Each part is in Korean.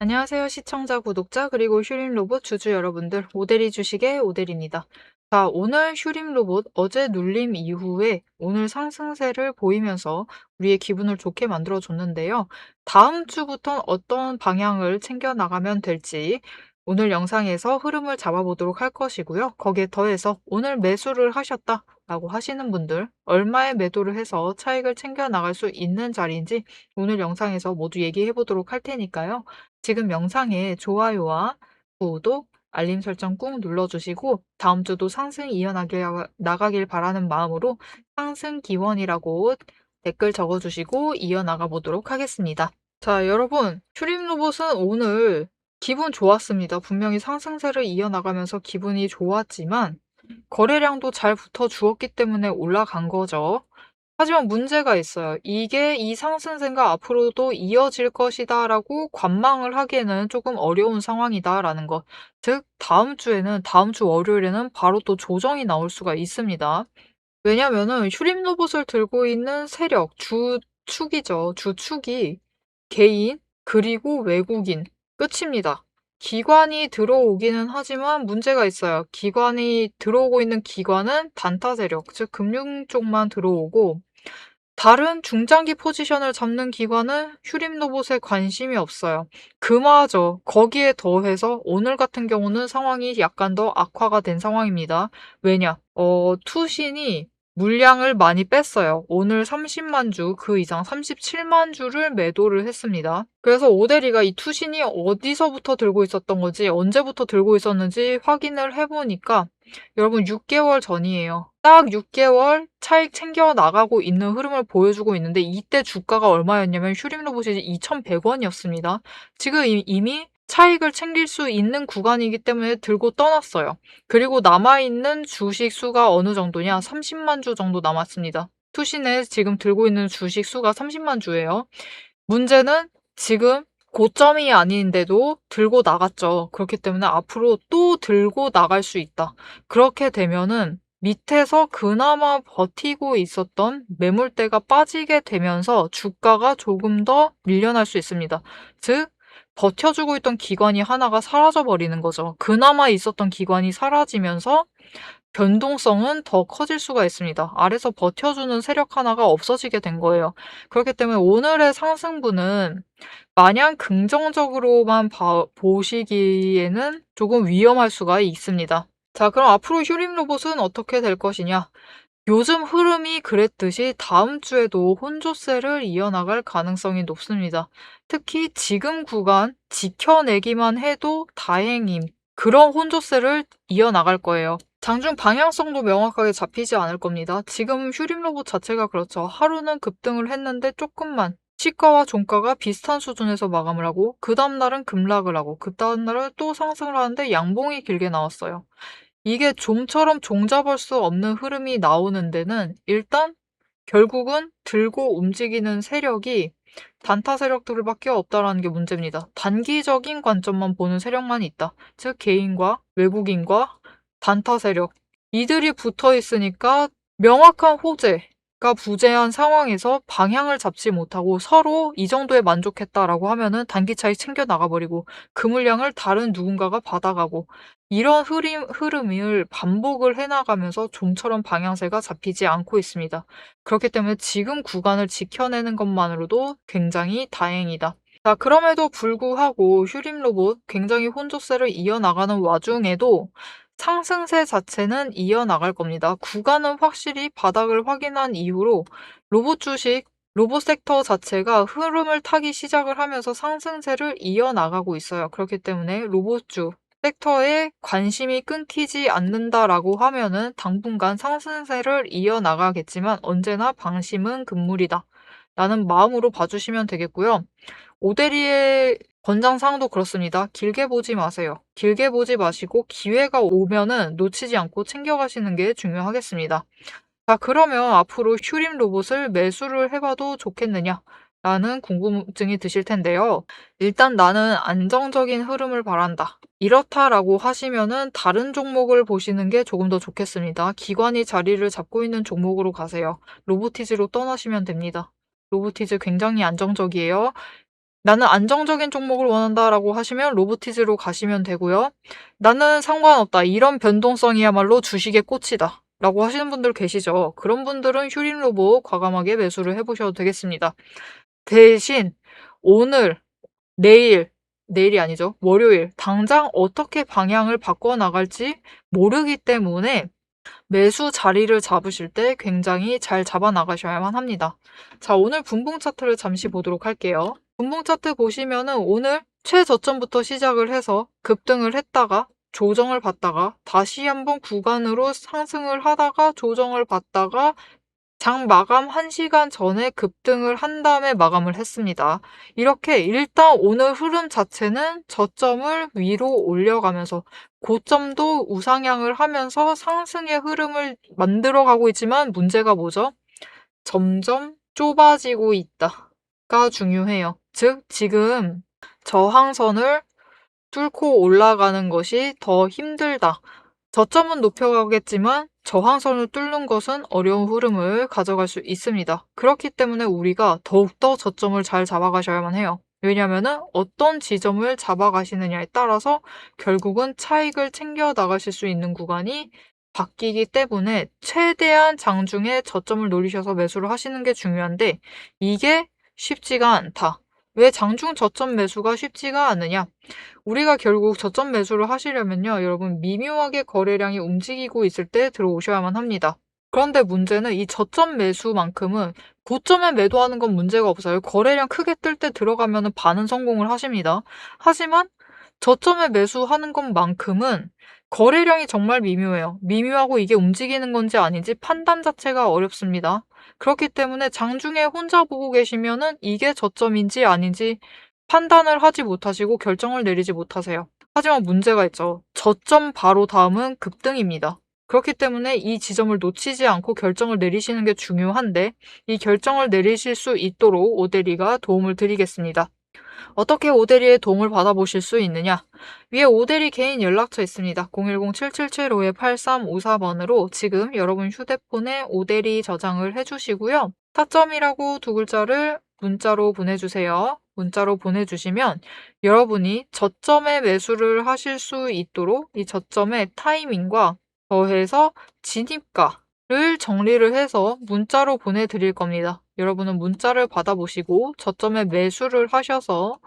안녕하세요. 시청자, 구독자, 그리고 휴림 로봇 주주 여러분들. 오대리 주식의 오대리입니다. 자, 오늘 휴림 로봇 어제 눌림 이후에 오늘 상승세를 보이면서 우리의 기분을 좋게 만들어줬는데요. 다음 주부터 어떤 방향을 챙겨 나가면 될지 오늘 영상에서 흐름을 잡아보도록 할 것이고요. 거기에 더해서 오늘 매수를 하셨다 라고 하시는 분들, 얼마의 매도를 해서 차익을 챙겨 나갈 수 있는 자리인지 오늘 영상에서 모두 얘기해 보도록 할 테니까요. 지금 영상에 좋아요와 구독, 알림 설정 꾹 눌러주시고 다음 주도 상승 나가길 바라는 마음으로 상승 기원이라고 댓글 적어주시고 이어나가 보도록 하겠습니다. 자, 여러분, 슈림 로봇은 오늘 기분 좋았습니다. 분명히 상승세를 이어나가면서 기분이 좋았지만 거래량도 잘 붙어 주었기 때문에 올라간 거죠. 하지만 문제가 있어요. 이게 이 상승세가 앞으로도 이어질 것이다라고 관망을 하기에는 조금 어려운 상황이다라는 것. 즉, 다음 주 월요일에는 바로 또 조정이 나올 수가 있습니다. 왜냐면은 휴림 로봇을 들고 있는 세력, 주축이죠. 주축이 개인, 그리고 외국인, 끝입니다. 기관이 들어오기는 하지만 문제가 있어요. 기관이 들어오고 있는 기관은 단타 세력, 즉 금융 쪽만 들어오고 다른 중장기 포지션을 잡는 기관은 휴림 로봇에 관심이 없어요. 그마저 거기에 더해서 오늘 같은 경우는 상황이 약간 더 악화가 된 상황입니다. 왜냐? 투신이 물량을 많이 뺐어요. 오늘 30만 주, 그 이상 37만 주를 매도를 했습니다. 그래서 오데리가 이 투신이 어디서부터 들고 있었던 건지, 언제부터 들고 있었는지 확인을 해보니까 여러분 6개월 전이에요. 딱 6개월 차익 챙겨 나가고 있는 흐름을 보여주고 있는데 이때 주가가 얼마였냐면 휴림 로봇이 2,100원이었습니다. 지금 이미 차익을 챙길 수 있는 구간이기 때문에 들고 떠났어요. 그리고 남아있는 주식 수가 어느 정도냐? 30만 주 정도 남았습니다. 투신에 지금 들고 있는 주식 수가 30만 주예요. 문제는 지금 고점이 아닌데도 들고 나갔죠. 그렇기 때문에 앞으로 또 들고 나갈 수 있다. 그렇게 되면은 밑에서 그나마 버티고 있었던 매물대가 빠지게 되면서 주가가 조금 더 밀려날 수 있습니다. 즉, 버텨주고 있던 기관이 하나가 사라져버리는 거죠. 그나마 있었던 기관이 사라지면서 변동성은 더 커질 수가 있습니다. 아래서 버텨주는 세력 하나가 없어지게 된 거예요. 그렇기 때문에 오늘의 상승분은 마냥 긍정적으로만 보시기에는 조금 위험할 수가 있습니다. 자, 그럼 앞으로 휴림 로봇은 어떻게 될 것이냐? 요즘 흐름이 그랬듯이 다음 주에도 혼조세를 이어나갈 가능성이 높습니다. 특히 지금 구간 지켜내기만 해도 다행임. 그런 혼조세를 이어나갈 거예요. 장중 방향성도 명확하게 잡히지 않을 겁니다. 지금 휴림 로봇 자체가 그렇죠. 하루는 급등을 했는데 조금만 시가와 종가가 비슷한 수준에서 마감을 하고 그 다음날은 급락을 하고 그 다음날은 또 상승을 하는데 양봉이 길게 나왔어요. 이게 좀처럼 종잡을 수 없는 흐름이 나오는 데는 일단 결국은 들고 움직이는 세력이 단타 세력들밖에 없다라는 게 문제입니다. 단기적인 관점만 보는 세력만 있다. 즉 개인과 외국인과 단타 세력. 이들이 붙어 있으니까 명확한 호재가 부재한 상황에서 방향을 잡지 못하고 서로 이 정도에 만족했다라고 하면은 단기 차익 챙겨 나가버리고 그 물량을 다른 누군가가 받아가고 이런 흐름을 반복을 해나가면서 좀처럼 방향새가 잡히지 않고 있습니다. 그렇기 때문에 지금 구간을 지켜내는 것만으로도 굉장히 다행이다. 자, 그럼에도 불구하고 휴림 로봇 굉장히 혼조세를 이어나가는 와중에도 상승세 자체는 이어나갈 겁니다. 구간은 확실히 바닥을 확인한 이후로 로봇 주식, 로봇 섹터 자체가 흐름을 타기 시작을 하면서 상승세를 이어나가고 있어요. 그렇기 때문에 로봇주 섹터에 관심이 끊기지 않는다라고 하면은 당분간 상승세를 이어나가겠지만 언제나 방심은 금물이다. 라는 마음으로 봐주시면 되겠고요. 오데리의 권장사항도 그렇습니다. 길게 보지 마세요. 길게 보지 마시고 기회가 오면은 놓치지 않고 챙겨가시는 게 중요하겠습니다. 자, 그러면 앞으로 휴림 로봇을 매수를 해봐도 좋겠느냐? 라는 궁금증이 드실 텐데요. 일단 나는 안정적인 흐름을 바란다. 이렇다라고 하시면은 다른 종목을 보시는 게 조금 더 좋겠습니다. 기관이 자리를 잡고 있는 종목으로 가세요. 로보티즈로 떠나시면 됩니다. 로보티즈 굉장히 안정적이에요. 나는 안정적인 종목을 원한다라고 하시면 로보티즈로 가시면 되고요. 나는 상관없다. 이런 변동성이야말로 주식의 꽃이다. 라고 하시는 분들 계시죠. 그런 분들은 휴림로봇 과감하게 매수를 해보셔도 되겠습니다. 대신 오늘, 내일이 아니죠. 월요일, 당장 어떻게 방향을 바꿔나갈지 모르기 때문에 매수 자리를 잡으실 때 굉장히 잘 잡아 나가셔야만 합니다. 자, 오늘 분봉 차트를 잠시 보도록 할게요. 분봉 차트 보시면은 오늘 최저점부터 시작을 해서 급등을 했다가 조정을 받다가 다시 한번 구간으로 상승을 하다가 조정을 받다가 장 마감 1시간 전에 급등을 한 다음에 마감을 했습니다. 이렇게 일단 오늘 흐름 자체는 저점을 위로 올려가면서 고점도 우상향을 하면서 상승의 흐름을 만들어가고 있지만 문제가 뭐죠? 점점 좁아지고 있다가 중요해요. 즉 지금 저항선을 뚫고 올라가는 것이 더 힘들다. 저점은 높여가겠지만 저항선을 뚫는 것은 어려운 흐름을 가져갈 수 있습니다. 그렇기 때문에 우리가 더욱더 저점을 잘 잡아가셔야만 해요. 왜냐하면 어떤 지점을 잡아가시느냐에 따라서 결국은 차익을 챙겨 나가실 수 있는 구간이 바뀌기 때문에 최대한 장중에 저점을 노리셔서 매수를 하시는 게 중요한데 이게 쉽지가 않다. 왜 장중 저점 매수가 쉽지가 않느냐? 우리가 결국 저점 매수를 하시려면요, 여러분 미묘하게 거래량이 움직이고 있을 때 들어오셔야만 합니다. 그런데 문제는 이 저점 매수만큼은 고점에 매도하는 건 문제가 없어요. 거래량 크게 뜰 때 들어가면 반은 성공을 하십니다. 하지만 저점에 매수하는 것만큼은 거래량이 정말 미묘해요. 미묘하고 이게 움직이는 건지 아닌지 판단 자체가 어렵습니다. 그렇기 때문에 장중에 혼자 보고 계시면은 이게 저점인지 아닌지 판단을 하지 못하시고 결정을 내리지 못하세요. 하지만 문제가 있죠. 저점 바로 다음은 급등입니다. 그렇기 때문에 이 지점을 놓치지 않고 결정을 내리시는 게 중요한데 이 결정을 내리실 수 있도록 오데리가 도움을 드리겠습니다. 어떻게 오데리의 도움을 받아보실 수 있느냐? 위에 오데리 개인 연락처 있습니다. 010-7775-8354번으로 지금 여러분 휴대폰에 오데리 저장을 해주시고요. 타점이라고 두 글자를 문자로 보내주세요. 문자로 보내주시면 여러분이 저점에 매수를 하실 수 있도록 이 저점의 타이밍과 더해서 진입가를 정리를 해서 문자로 보내드릴 겁니다. 여러분은 문자를 받아보시고 저점에 매수를 하셔서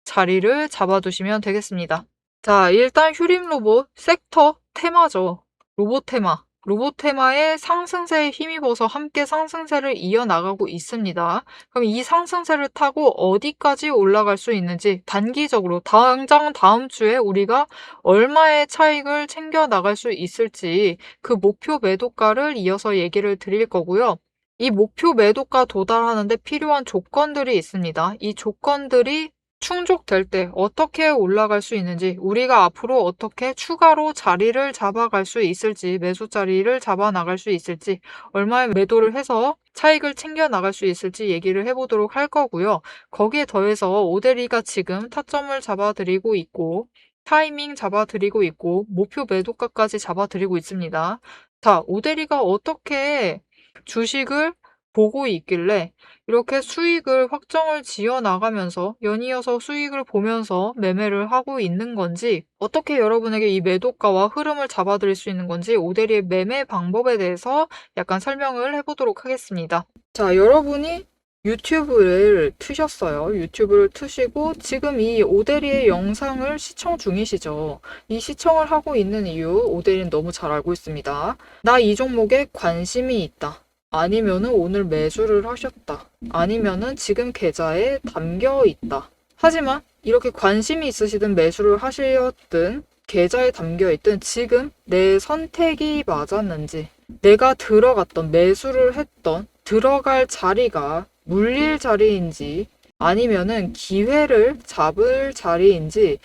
자리를 잡아두시면 되겠습니다. 자, 일단 휴림 로봇 섹터 테마죠. 로봇 테마. 로봇 테마의 상승세에 힘입어서 함께 상승세를 이어나가고 있습니다. 그럼 이 상승세를 타고 어디까지 올라갈 수 있는지 단기적으로 당장 다음 주에 우리가 얼마의 차익을 챙겨 나갈 수 있을지 그 목표 매도가를 이어서 얘기를 드릴 거고요. 이 목표 매도가 도달하는데 필요한 조건들이 있습니다. 이 조건들이 충족될 때 어떻게 올라갈 수 있는지, 우리가 앞으로 어떻게 추가로 자리를 잡아갈 수 있을지, 매수 자리를 잡아 나갈 수 있을지, 얼마의 매도를 해서 차익을 챙겨 나갈 수 있을지 얘기를 해보도록 할 거고요. 거기에 더해서 오데리가 지금 타점을 잡아드리고 있고, 타이밍 잡아드리고 있고, 목표 매도가까지 잡아드리고 있습니다. 자, 오데리가 어떻게 주식을 보고 있길래 이렇게 수익을 확정을 지어 나가면서 연이어서 수익을 보면서 매매를 하고 있는 건지, 어떻게 여러분에게 이 매도가와 흐름을 잡아드릴 수 있는 건지 오데리의 매매 방법에 대해서 약간 설명을 해보도록 하겠습니다. 자, 여러분이 유튜브를 트셨어요. 유튜브를 트시고 지금 이 오데리의 영상을 시청 중이시죠. 이 시청을 하고 있는 이유 오데리는 너무 잘 알고 있습니다. 나 이 종목에 관심이 있다. 아니면은 오늘 매수를 하셨다. 아니면은 지금 계좌에 담겨 있다. 하지만 이렇게 관심이 있으시든 매수를 하셨든 계좌에 담겨 있든 지금 내 선택이 맞았는지, 내가 들어갔던 매수를 했던 들어갈 자리가 물릴 자리인지 아니면은 기회를 잡을 자리인지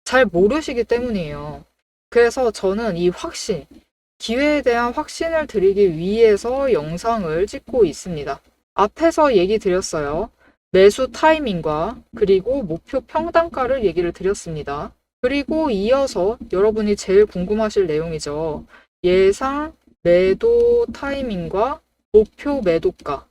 잘 모르시기 때문이에요. 그래서 저는 이 확신, 기회에 대한 확신을 드리기 위해서 영상을 찍고 있습니다. 앞에서 얘기 드렸어요. 매수 타이밍과 그리고 목표 평단가를 얘기를 드렸습니다. 그리고 이어서 여러분이 제일 궁금하실 내용이죠. 예상 매도 타이밍과 목표 매도가.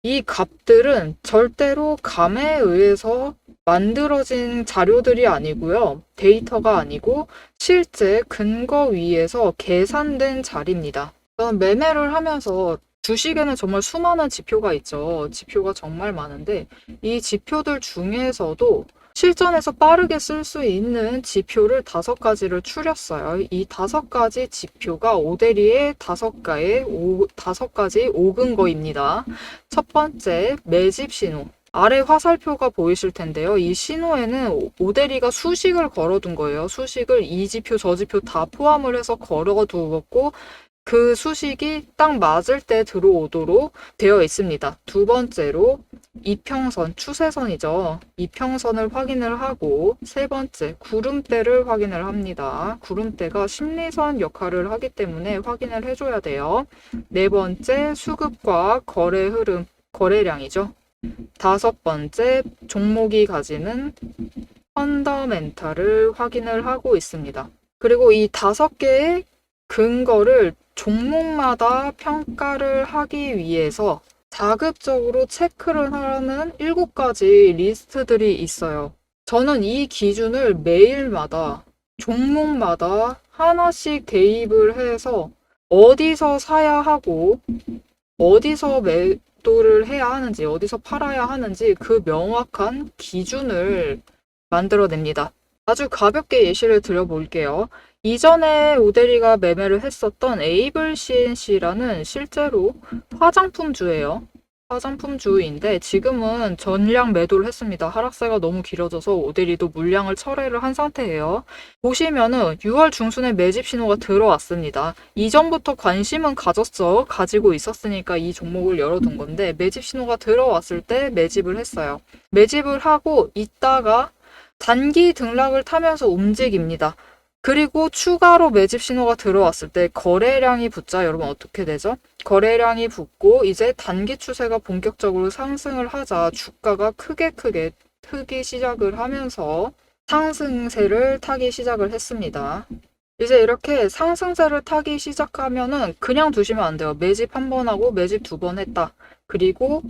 이 값들은 절대로 감에 의해서 만들어진 자료들이 아니고요. 데이터가 아니고 실제 근거 위에서 계산된 자리입니다. 저는 매매를 하면서 주식에는 정말 수많은 지표가 있죠. 지표가 정말 많은데 이 지표들 중에서도 실전에서 빠르게 쓸 수 있는 지표를 5가지를 추렸어요. 이 5가지 지표가 오대리의 5가지 5근거입니다. 첫 번째, 매집 신호. 아래 화살표가 보이실 텐데요. 이 신호에는 오대리가 수식을 걸어둔 거예요. 수식을 이 지표, 저 지표 다 포함을 해서 걸어두었고 그 수식이 딱 맞을 때 들어오도록 되어 있습니다. 두 번째로 이평선, 추세선이죠. 이평선을 확인을 하고 세 번째, 구름대를 확인을 합니다. 구름대가 심리선 역할을 하기 때문에 확인을 해줘야 돼요. 네 번째, 수급과 거래 흐름, 거래량이죠. 다섯 번째, 종목이 가지는 펀더멘탈을 확인을 하고 있습니다. 그리고 이 5개의 근거를 종목마다 평가를 하기 위해서 자급적으로 체크를 하는 7가지 리스트들이 있어요. 저는 이 기준을 매일마다 종목마다 하나씩 대입을 해서 어디서 사야 하고 어디서 매도를 해야 하는지 어디서 팔아야 하는지 그 명확한 기준을 만들어냅니다. 아주 가볍게 예시를 드려볼게요. 이전에 오대리가 매매를 했었던 에이블 CNC라는 실제로 화장품주예요. 화장품주인데 지금은 전량 매도를 했습니다. 하락세가 너무 길어져서 오대리도 물량을 철회를 한 상태예요. 보시면은 6월 중순에 매집 신호가 들어왔습니다. 이전부터 관심은 가지고 있었으니까 이 종목을 열어둔 건데 매집 신호가 들어왔을 때 매집을 했어요. 매집을 하고 있다가 단기 등락을 타면서 움직입니다. 그리고 추가로 매집 신호가 들어왔을 때 거래량이 붙자 여러분 어떻게 되죠? 거래량이 붙고 이제 단기 추세가 본격적으로 상승을 하자 주가가 크게 트기 시작을 하면서 상승세를 타기 시작을 했습니다. 이제 이렇게 상승세를 타기 시작하면은 그냥 두시면 안 돼요. 매집 1번 하고 매집 2번 했다. 그리고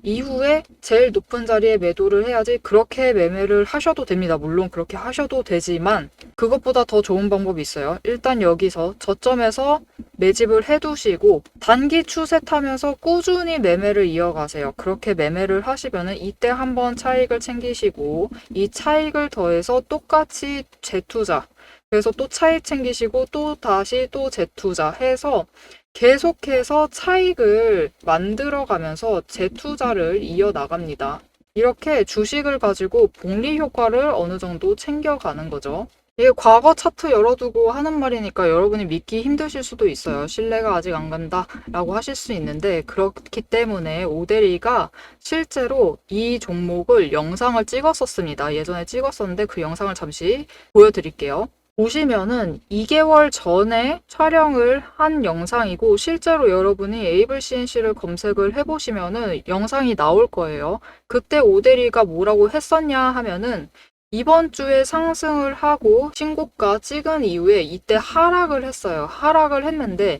이후에 제일 높은 자리에 매도를 해야지 그렇게 매매를 하셔도 됩니다. 물론 그렇게 하셔도 되지만 그것보다 더 좋은 방법이 있어요. 일단 여기서 저점에서 매집을 해두시고 단기 추세 타면서 꾸준히 매매를 이어가세요. 그렇게 매매를 하시면은 이때 한번 차익을 챙기시고 이 차익을 더해서 똑같이 재투자 그래서 또 차익 챙기시고 또 다시 또 재투자 해서 계속해서 차익을 만들어가면서 재투자를 이어나갑니다. 이렇게 주식을 가지고 복리 효과를 어느 정도 챙겨가는 거죠. 이게 과거 차트 열어두고 하는 말이니까 여러분이 믿기 힘드실 수도 있어요. 신뢰가 아직 안 간다 라고 하실 수 있는데 그렇기 때문에 오대리가 실제로 이 종목을 영상을 찍었었습니다. 예전에 찍었었는데 그 영상을 잠시 보여드릴게요. 보시면은 2개월 전에 촬영을 한 영상이고 실제로 여러분이 에이블 CNC를 검색을 해보시면은 영상이 나올 거예요. 그때 오대리가 뭐라고 했었냐 하면은 이번 주에 상승을 하고 신고가 찍은 이후에 이때 하락을 했어요. 하락을 했는데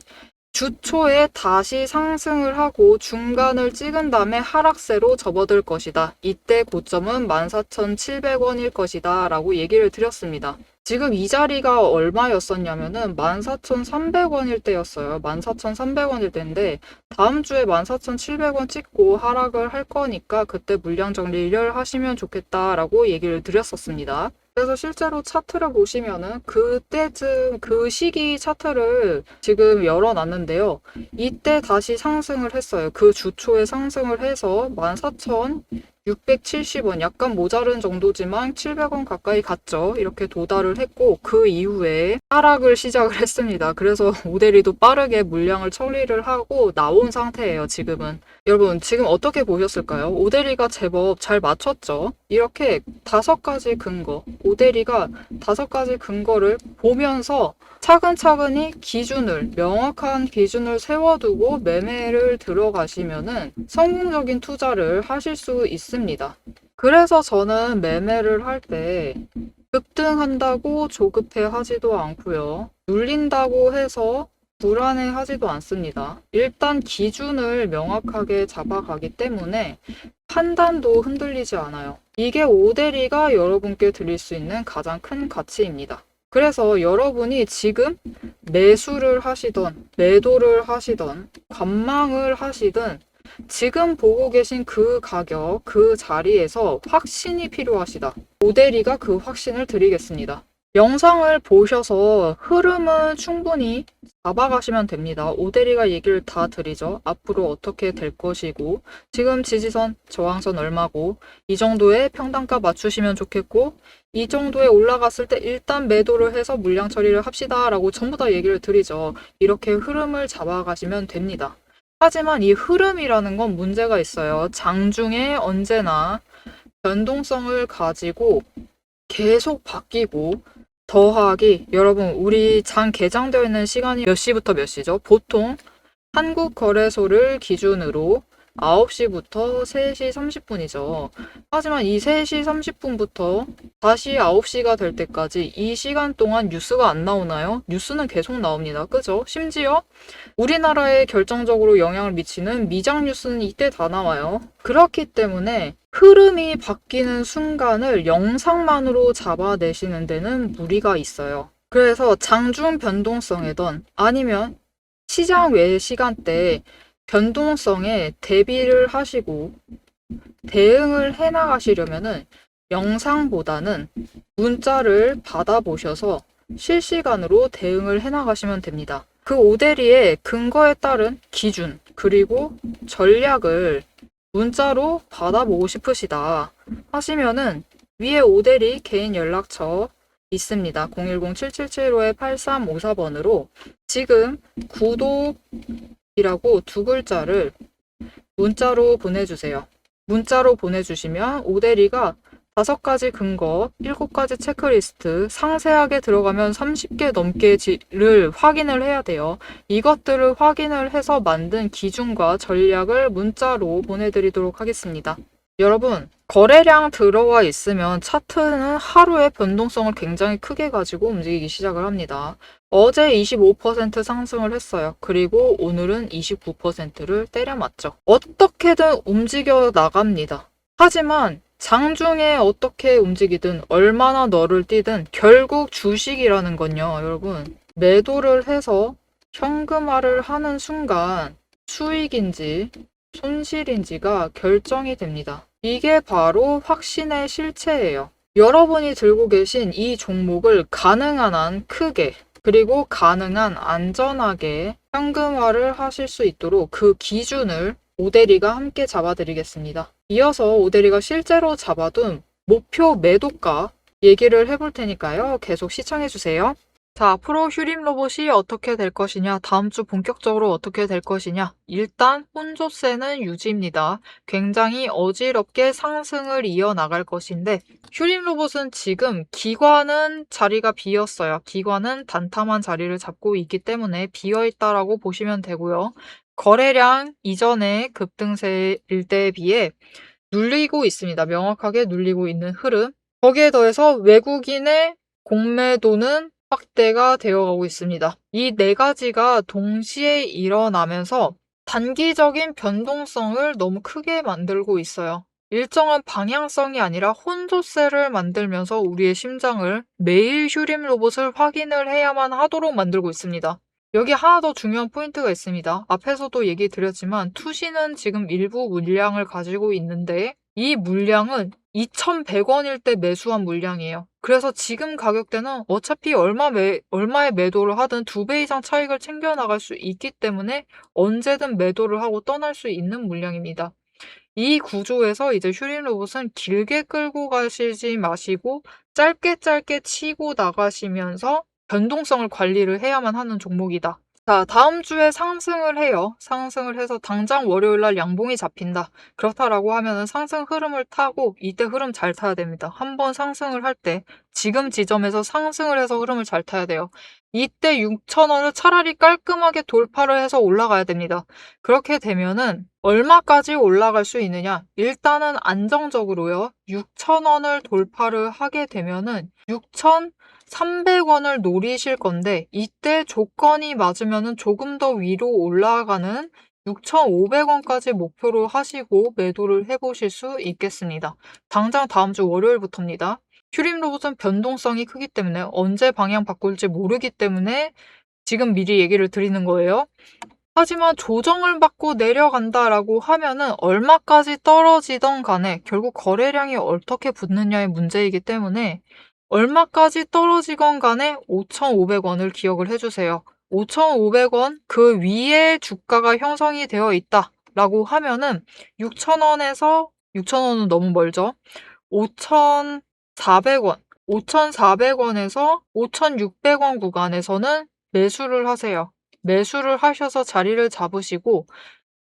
주 초에 다시 상승을 하고 중간을 찍은 다음에 하락세로 접어들 것이다. 이때 고점은 14,700원일 것이다 라고 얘기를 드렸습니다. 지금 이 자리가 얼마였었냐면은 14,300원일 때였어요. 14,300원일 때인데 다음 주에 14,700원 찍고 하락을 할 거니까 그때 물량 정리를 하시면 좋겠다라고 얘기를 드렸었습니다. 그래서 실제로 차트를 보시면은 그때쯤 그 시기 차트를 지금 열어놨는데요. 이때 다시 상승을 했어요. 그 주초에 상승을 해서 14,670원 약간 모자른 정도지만 700원 가까이 갔죠. 이렇게 도달을 했고 그 이후에 하락을 시작을 했습니다. 그래서 오대리도 빠르게 물량을 처리를 하고 나온 상태예요. 지금은. 여러분 지금 어떻게 보셨을까요? 오대리가 제법 잘 맞췄죠. 이렇게 5가지 근거, 오대리가 5가지 근거를 보면서 차근차근히 명확한 기준을 세워두고 매매를 들어가시면은 성공적인 투자를 하실 수 있습니다. 그래서 저는 매매를 할 때 급등한다고 조급해 하지도 않고요. 눌린다고 해서 불안해 하지도 않습니다. 일단 기준을 명확하게 잡아가기 때문에 판단도 흔들리지 않아요. 이게 오대리가 여러분께 드릴 수 있는 가장 큰 가치입니다. 그래서 여러분이 지금 매수를 하시던, 매도를 하시던, 관망을 하시든 지금 보고 계신 그 가격, 그 자리에서 확신이 필요하시다. 오대리가 그 확신을 드리겠습니다. 영상을 보셔서 흐름은 충분히 잡아가시면 됩니다. 오대리가 얘기를 다 드리죠. 앞으로 어떻게 될 것이고, 지금 지지선, 저항선 얼마고, 이 정도의 평단가 맞추시면 좋겠고, 이 정도에 올라갔을 때 일단 매도를 해서 물량 처리를 합시다 라고 전부 다 얘기를 드리죠. 이렇게 흐름을 잡아가시면 됩니다. 하지만 이 흐름이라는 건 문제가 있어요. 장중에 언제나 변동성을 가지고 계속 바뀌고, 더하기, 여러분 우리 장 개장되어 있는 시간이 몇 시부터 몇 시죠? 보통 한국거래소를 기준으로 9시부터 3시 30분이죠. 하지만 이 3시 30분부터 다시 9시가 될 때까지 이 시간 동안 뉴스가 안 나오나요? 뉴스는 계속 나옵니다. 그죠? 심지어 우리나라에 결정적으로 영향을 미치는 미장 뉴스는 이때 다 나와요. 그렇기 때문에 흐름이 바뀌는 순간을 영상만으로 잡아내시는 데는 무리가 있어요. 그래서 장중 변동성이든 아니면 시장 외 시간대에 변동성에 대비를 하시고 대응을 해 나가시려면은 영상보다는 문자를 받아보셔서 실시간으로 대응을 해 나가시면 됩니다. 그 오대리의 근거에 따른 기준 그리고 전략을 문자로 받아보고 싶으시다 하시면은 위에 오대리 개인 연락처 있습니다. 010-7775-8354번으로 지금 구독이라고 두 글자를 문자로 보내주세요. 문자로 보내주시면 오대리가 5가지 근거, 7가지 체크리스트, 상세하게 들어가면 30개 넘게를 확인을 해야 돼요. 이것들을 확인을 해서 만든 기준과 전략을 문자로 보내드리도록 하겠습니다. 여러분, 거래량 들어와 있으면 차트는 하루에 변동성을 굉장히 크게 가지고 움직이기 시작을 합니다. 어제 25% 상승을 했어요. 그리고 오늘은 29%를 때려맞죠. 어떻게든 움직여 나갑니다. 하지만 장중에 어떻게 움직이든 얼마나 너를 뛰든 결국 주식이라는 건요, 여러분. 매도를 해서 현금화를 하는 순간 수익인지 손실인지가 결정이 됩니다. 이게 바로 확신의 실체예요. 여러분이 들고 계신 이 종목을 가능한 한 크게 그리고 가능한 안전하게 현금화를 하실 수 있도록 그 기준을 오대리가 함께 잡아드리겠습니다. 이어서 오대리가 실제로 잡아둔 목표 매도가 얘기를 해볼 테니까요. 계속 시청해주세요. 자, 앞으로 휴림 로봇이 어떻게 될 것이냐, 다음 주 본격적으로 어떻게 될 것이냐. 일단 혼조세는 유지입니다. 굉장히 어지럽게 상승을 이어나갈 것인데 휴림 로봇은 지금 기관은 자리가 비었어요. 기관은 단타만 자리를 잡고 있기 때문에 비어있다라고 보시면 되고요. 거래량 이전의 급등세일 때에 비해 눌리고 있습니다. 명확하게 눌리고 있는 흐름. 거기에 더해서 외국인의 공매도는 확대가 되어가고 있습니다. 이 네 가지가 동시에 일어나면서 단기적인 변동성을 너무 크게 만들고 있어요. 일정한 방향성이 아니라 혼조세를 만들면서 우리의 심장을 매일 휴림 로봇을 확인을 해야만 하도록 만들고 있습니다. 여기 하나 더 중요한 포인트가 있습니다. 앞에서도 얘기 드렸지만 투시는 지금 일부 물량을 가지고 있는데 이 물량은 2,100원일 때 매수한 물량이에요. 그래서 지금 가격대는 어차피 얼마의 매도를 하든 2배 이상 차익을 챙겨나갈 수 있기 때문에 언제든 매도를 하고 떠날 수 있는 물량입니다. 이 구조에서 이제 휴림 로봇은 길게 끌고 가시지 마시고 짧게 치고 나가시면서 변동성을 관리를 해야만 하는 종목이다. 자, 다음 주에 상승을 해요. 상승을 해서 당장 월요일 날 양봉이 잡힌다. 그렇다라고 하면은 상승 흐름을 타고 이때 흐름 잘 타야 됩니다. 한번 상승을 할 때 지금 지점에서 상승을 해서 흐름을 잘 타야 돼요. 이때 6,000원을 차라리 깔끔하게 돌파를 해서 올라가야 됩니다. 그렇게 되면은 얼마까지 올라갈 수 있느냐? 일단은 안정적으로요. 6,000원을 돌파를 하게 되면은 6,300원을 노리실 건데 이때 조건이 맞으면은 조금 더 위로 올라가는 6,500원까지 목표로 하시고 매도를 해보실 수 있겠습니다. 당장 다음 주 월요일부터입니다. 슈림 로봇은 변동성이 크기 때문에 언제 방향 바꿀지 모르기 때문에 지금 미리 얘기를 드리는 거예요. 하지만 조정을 받고 내려간다라고 하면은 얼마까지 떨어지던 간에 결국 거래량이 어떻게 붙느냐의 문제이기 때문에 얼마까지 떨어지건 간에 5,500원을 기억을 해주세요. 5,500원 그 위에 주가가 형성이 되어 있다라고 하면은 6,000원에서 6,000원은 너무 멀죠. 5,400원, 5,400원에서 5,600원 구간에서는 매수를 하세요. 매수를 하셔서 자리를 잡으시고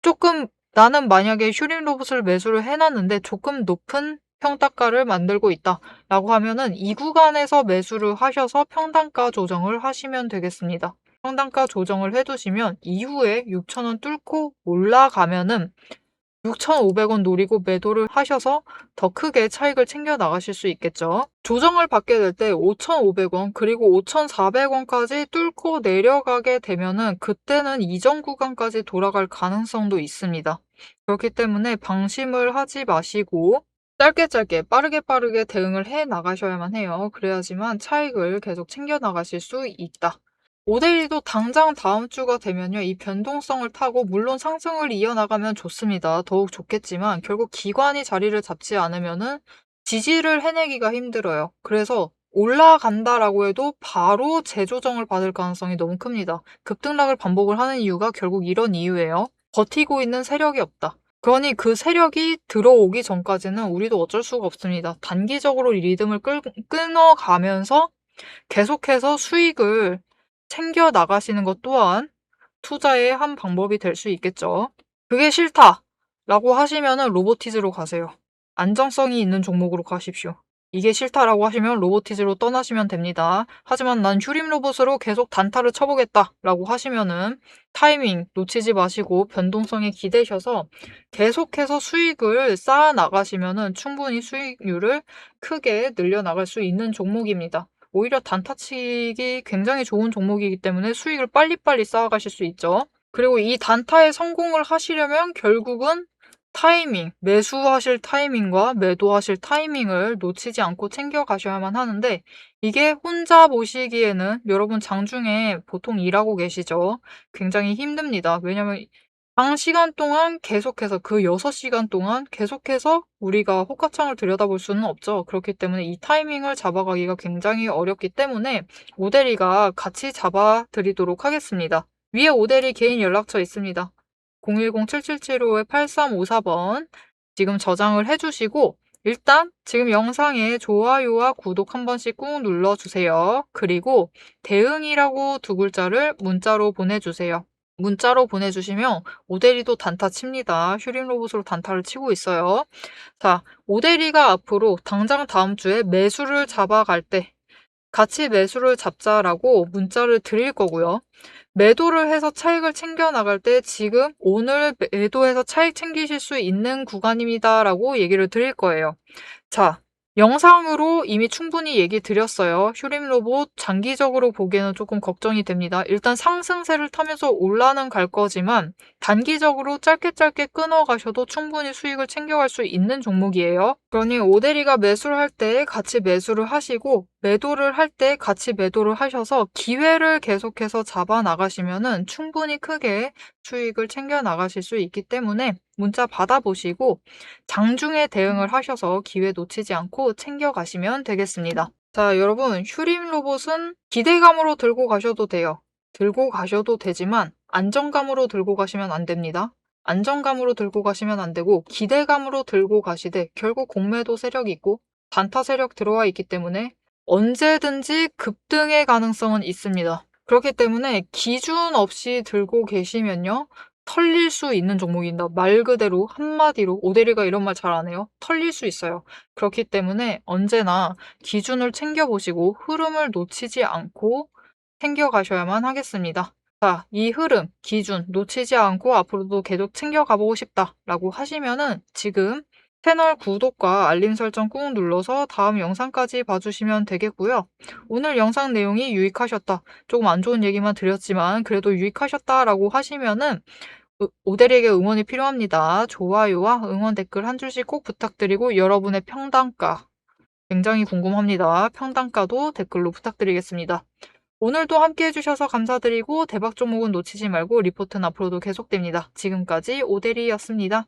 조금 나는 만약에 슈링 로봇을 매수를 해놨는데 조금 높은 평단가를 만들고 있다라고 하면은 이 구간에서 매수를 하셔서 평단가 조정을 하시면 되겠습니다. 평단가 조정을 해두시면 이후에 6,000원 뚫고 올라가면은 6,500원 노리고 매도를 하셔서 더 크게 차익을 챙겨 나가실 수 있겠죠. 조정을 받게 될 때 5,500원 그리고 5,400원까지 뚫고 내려가게 되면은 그때는 이전 구간까지 돌아갈 가능성도 있습니다. 그렇기 때문에 방심을 하지 마시고 짧게 빠르게 대응을 해 나가셔야만 해요. 그래야지만 차익을 계속 챙겨 나가실 수 있다. 오데이도 당장 다음 주가 되면요. 이 변동성을 타고 물론 상승을 이어나가면 좋습니다. 더욱 좋겠지만 결국 기관이 자리를 잡지 않으면은 지지를 해내기가 힘들어요. 그래서 올라간다라고 해도 바로 재조정을 받을 가능성이 너무 큽니다. 급등락을 반복을 하는 이유가 결국 이런 이유예요. 버티고 있는 세력이 없다. 그러니 그 세력이 들어오기 전까지는 우리도 어쩔 수가 없습니다. 단기적으로 리듬을 끊어가면서 계속해서 수익을 챙겨 나가시는 것 또한 투자의 한 방법이 될 수 있겠죠. 그게 싫다라고 하시면은 로보티즈로 가세요. 안정성이 있는 종목으로 가십시오. 이게 싫다라고 하시면 로보티즈로 떠나시면 됩니다. 하지만 난 슈림 로봇으로 계속 단타를 쳐보겠다라고 하시면은 타이밍 놓치지 마시고 변동성에 기대셔서 계속해서 수익을 쌓아 나가시면은 충분히 수익률을 크게 늘려나갈 수 있는 종목입니다. 오히려 단타치기 굉장히 좋은 종목이기 때문에 수익을 빨리빨리 쌓아가실 수 있죠. 그리고 이 단타에 성공을 하시려면 결국은 타이밍, 매수하실 타이밍과 매도하실 타이밍을 놓치지 않고 챙겨가셔야만 하는데 이게 혼자 보시기에는 여러분 장중에 보통 일하고 계시죠. 굉장히 힘듭니다. 왜냐면 장시간 동안 계속해서 그 6시간 동안 계속해서 우리가 호가창을 들여다볼 수는 없죠. 그렇기 때문에 이 타이밍을 잡아가기가 굉장히 어렵기 때문에 오대리가 같이 잡아드리도록 하겠습니다. 위에 오대리 개인 연락처 있습니다. 010-7775-8354번 지금 저장을 해주시고 일단 지금 영상에 좋아요와 구독 한 번씩 꾹 눌러주세요. 그리고 대응이라고 두 글자를 문자로 보내주세요. 문자로 보내주시면 오대리도 단타 칩니다. 슈링 로봇으로 단타를 치고 있어요. 자, 오대리가 앞으로 당장 다음 주에 매수를 잡아갈 때 같이 매수를 잡자라고 문자를 드릴 거고요. 매도를 해서 차익을 챙겨 나갈 때 지금 오늘 매도해서 차익 챙기실 수 있는 구간입니다라고 얘기를 드릴 거예요. 자, 영상으로 이미 충분히 얘기 드렸어요. 슈림 로봇 장기적으로 보기에는 조금 걱정이 됩니다. 일단 상승세를 타면서 올라는 갈 거지만 단기적으로 짧게 끊어가셔도 충분히 수익을 챙겨갈 수 있는 종목이에요. 그러니 오대리가 매수를 할 때 같이 매수를 하시고 매도를 할 때 같이 매도를 하셔서 기회를 계속해서 잡아 나가시면은 충분히 크게 수익을 챙겨 나가실 수 있기 때문에 문자 받아보시고 장중에 대응을 하셔서 기회 놓치지 않고 챙겨가시면 되겠습니다. 자, 여러분 슈림 로봇은 기대감으로 들고 가셔도 돼요. 들고 가셔도 되지만 안정감으로 들고 가시면 안 됩니다. 안정감으로 들고 가시면 안 되고 기대감으로 들고 가시되 결국 공매도 세력이 있고 단타 세력 들어와 있기 때문에 언제든지 급등의 가능성은 있습니다. 그렇기 때문에 기준 없이 들고 계시면요. 털릴 수 있는 종목입니다. 말 그대로 한마디로 오대리가 이런 말 잘 안 해요. 털릴 수 있어요. 그렇기 때문에 언제나 기준을 챙겨보시고 흐름을 놓치지 않고 챙겨가셔야만 하겠습니다. 자, 이 흐름, 기준 놓치지 않고 앞으로도 계속 챙겨가보고 싶다라고 하시면은 지금 채널 구독과 알림 설정 꾹 눌러서 다음 영상까지 봐주시면 되겠고요. 오늘 영상 내용이 유익하셨다. 조금 안 좋은 얘기만 드렸지만 그래도 유익하셨다라고 하시면은 오대리에게 응원이 필요합니다. 좋아요와 응원 댓글 한 줄씩 꼭 부탁드리고 여러분의 평단가 굉장히 궁금합니다. 평단가도 댓글로 부탁드리겠습니다. 오늘도 함께해 주셔서 감사드리고 대박 종목은 놓치지 말고 리포트는 앞으로도 계속됩니다. 지금까지 오대리였습니다.